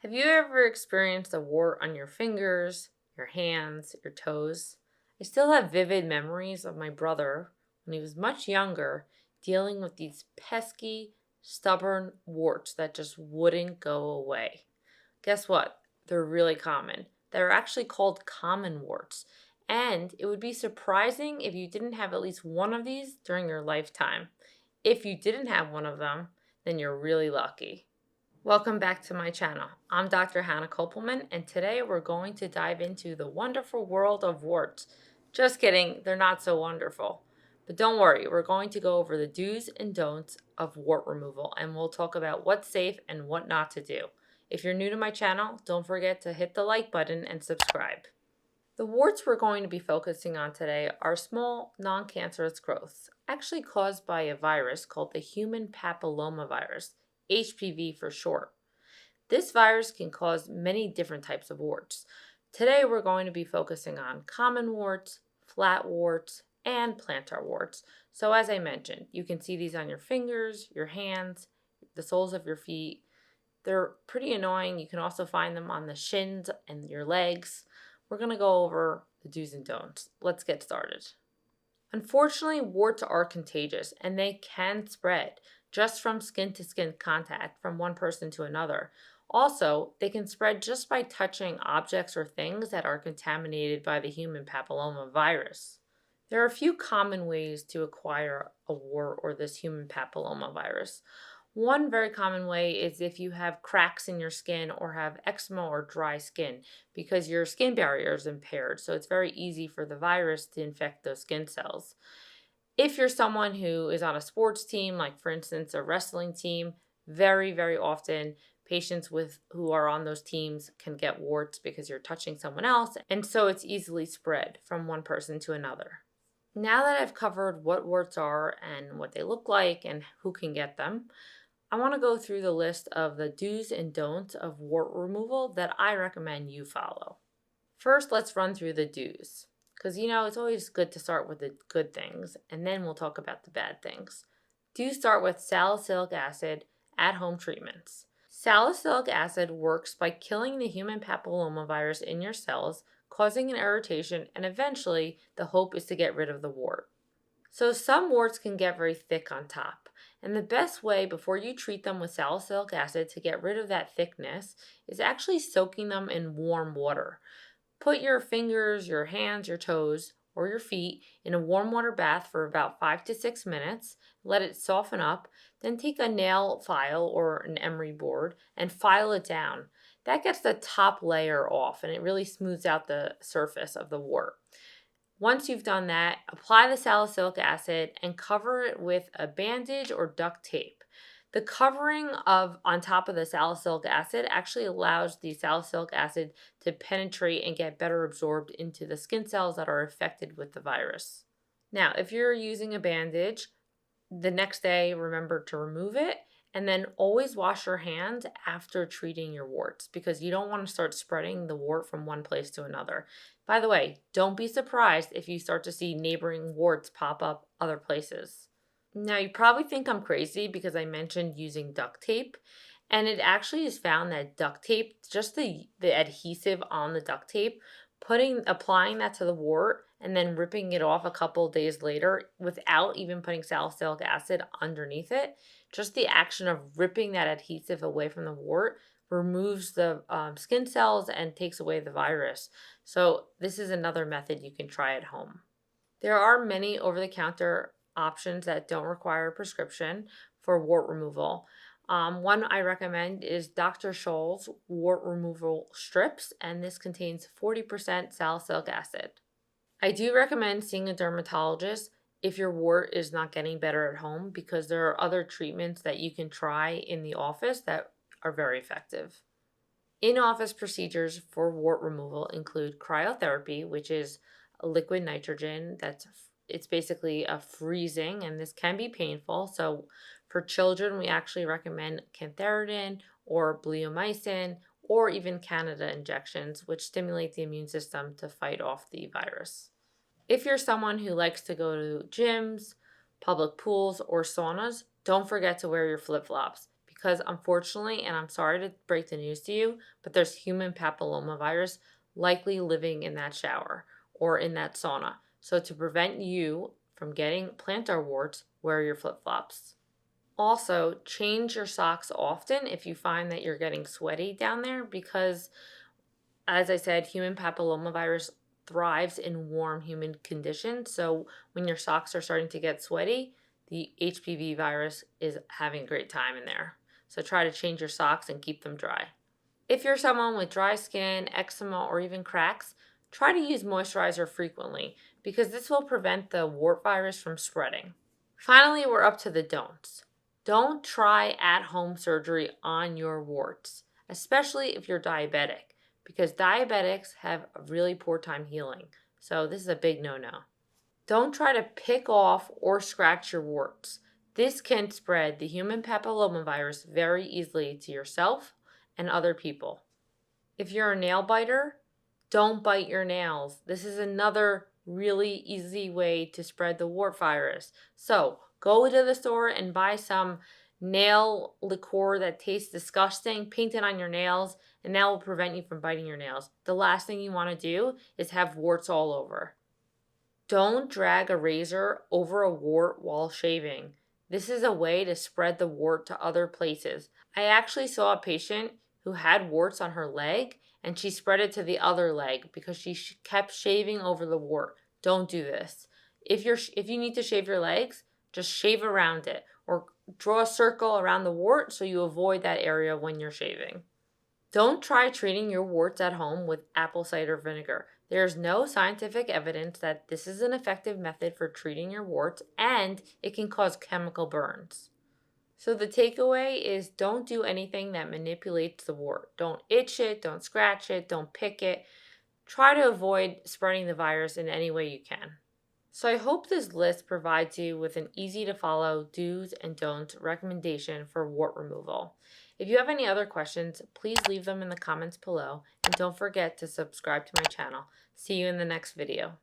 Have you ever experienced a wart on your fingers, your hands, your toes? I still have vivid memories of my brother when he was much younger dealing with these pesky, stubborn warts that just wouldn't go away. Guess what? They're really common. They're actually called common warts. And it would be surprising if you didn't have at least one of these during your lifetime. If you didn't have one of them, then you're really lucky. Welcome back to my channel. I'm Dr. Hannah Kopelman, and today we're going to dive into the wonderful world of warts. Just kidding, they're not so wonderful. But don't worry, we're going to go over the do's and don'ts of wart removal, and we'll talk about what's safe and what not to do. If you're new to my channel, don't forget to hit the like button and subscribe. The warts we're going to be focusing on today are small, non-cancerous growths, actually caused by a virus called the human papillomavirus, HPV for short. This virus can cause many different types of warts. Today we're going to be focusing on common warts, flat warts, and plantar warts. So as I mentioned, you can see these on your fingers, your hands, the soles of your feet. They're pretty annoying. You can also find them on the shins and your legs. We're going to go over the do's and don'ts. Let's get started. Unfortunately, warts are contagious and they can spread just from skin to skin contact from one person to another. Also, they can spread just by touching objects or things that are contaminated by the human papillomavirus. There are a few common ways to acquire a wart or this human papillomavirus. One very common way is if you have cracks in your skin or have eczema or dry skin because your skin barrier is impaired. So it's very easy for the virus to infect those skin cells. If you're someone who is on a sports team, like for instance, a wrestling team, very, very often patients who are on those teams can get warts because you're touching someone else. And so it's easily spread from one person to another. Now that I've covered what warts are and what they look like and who can get them, I want to go through the list of the do's and don'ts of wart removal that I recommend you follow. First, let's run through the do's, because it's always good to start with the good things, and then we'll talk about the bad things. Do start with salicylic acid at-home treatments. Salicylic acid works by killing the human papillomavirus in your cells, causing an irritation, and eventually the hope is to get rid of the wart. So some warts can get very thick on top, and the best way before you treat them with salicylic acid to get rid of that thickness is actually soaking them in warm water. Put your fingers, your hands, your toes, or your feet in a warm water bath for about 5 to 6 minutes, let it soften up, then take a nail file or an emery board and file it down. That gets the top layer off and it really smooths out the surface of the wart. Once you've done that, apply the salicylic acid and cover it with a bandage or duct tape. The covering on top of the salicylic acid actually allows the salicylic acid to penetrate and get better absorbed into the skin cells that are affected with the virus. Now, if you're using a bandage, the next day remember to remove it and then always wash your hands after treating your warts because you don't want to start spreading the wart from one place to another. By the way, don't be surprised if you start to see neighboring warts pop up other places. Now, you probably think I'm crazy because I mentioned using duct tape, and it actually is found that duct tape, just the adhesive on the duct tape, applying that to the wart and then ripping it off a couple of days later without even putting salicylic acid underneath it, just the action of ripping that adhesive away from the wart removes the skin cells and takes away the virus. So this is another method you can try at home. There are many over-the-counter options that don't require a prescription for wart removal. One I recommend is Dr. Scholl's wart removal strips, and this contains 40% salicylic acid. I do recommend seeing a dermatologist if your wart is not getting better at home because there are other treatments that you can try in the office that are very effective. In-office procedures for wart removal include cryotherapy, which is a liquid nitrogen it's basically a freezing, and this can be painful. So for children, we actually recommend cantharidin or bleomycin or even Candida injections, which stimulate the immune system to fight off the virus. If you're someone who likes to go to gyms, public pools, or saunas, don't forget to wear your flip-flops because unfortunately, and I'm sorry to break the news to you, but there's human papillomavirus likely living in that shower or in that sauna. So to prevent you from getting plantar warts, wear your flip-flops. Also, change your socks often if you find that you're getting sweaty down there because, as I said, human papillomavirus thrives in warm, humid conditions. So when your socks are starting to get sweaty, the HPV virus is having a great time in there. So try to change your socks and keep them dry. If you're someone with dry skin, eczema, or even cracks, try to use moisturizer frequently because this will prevent the wart virus from spreading. Finally, we're up to the don'ts. Don't try at-home surgery on your warts, especially if you're diabetic, because diabetics have a really poor time healing. So this is a big no-no. Don't try to pick off or scratch your warts. This can spread the human papillomavirus very easily to yourself and other people. If you're a nail biter, don't bite your nails. This is another really easy way to spread the wart virus. So go to the store and buy some nail liqueur that tastes disgusting, paint it on your nails, and that will prevent you from biting your nails. The last thing you want to do is have warts all over. Don't drag a razor over a wart while shaving. This is a way to spread the wart to other places. I actually saw a patient who had warts on her leg and she spread it to the other leg because she kept shaving over the wart. Don't do this. If you need to shave your legs, just shave around it or draw a circle around the wart so you avoid that area when you're shaving. Don't try treating your warts at home with apple cider vinegar. There is no scientific evidence that this is an effective method for treating your warts, and it can cause chemical burns. So the takeaway is don't do anything that manipulates the wart. Don't itch it, don't scratch it, don't pick it. Try to avoid spreading the virus in any way you can. So I hope this list provides you with an easy to follow do's and don'ts recommendation for wart removal. If you have any other questions, please leave them in the comments below and don't forget to subscribe to my channel. See you in the next video.